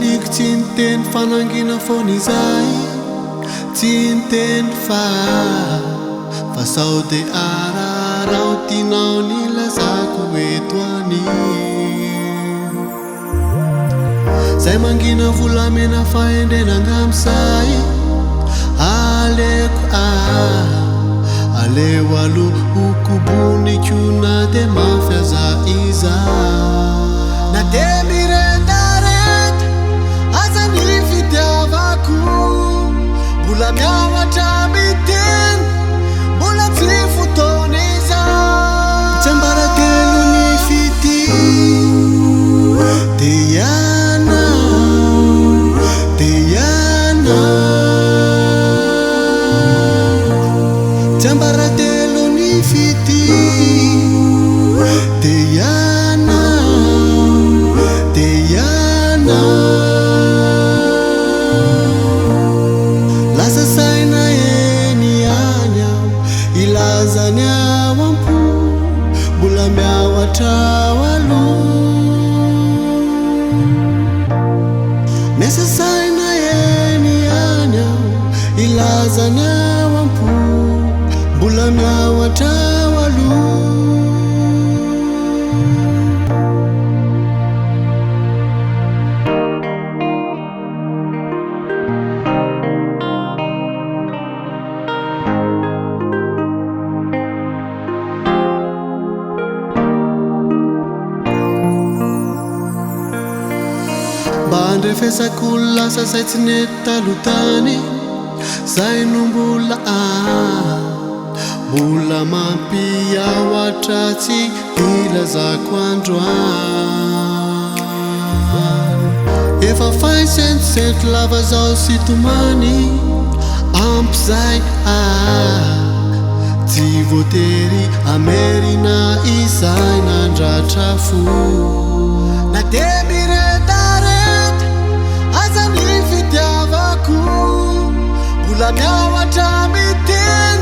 Maliko tsy niteny fanangina foana izay, tsy niteny fa sao dia ararao tianao nilazako eto anio. Zay mangina volamena fahendrena angam'izay, aleko aleo aloha hokobonikona dia mafiaza izaho. Na dia miretareta aza ny fitiavako, mbola miawatra miteny, mbola tsy fotoana izaho. Tsiambaratelo ny fity dia Tsiambaratelo ny fity dia lasa saina eny any aho, ilazany ao ampo, mbola miawatra ao aloha. Miasa saina eny any aho, ilazany ao ampo, mbola miawatra ao aloha. Mba andrefesako lasa zay tsy nety talotany, zay no mbola mampiawatra tsy ilazako androany. Efa fay sentisety lava zao sy tomany, ampy zay tsy voatery amerina izay nandratra fo. Na dia miretareta aza ny fitiavako, mbola miawatra miteny,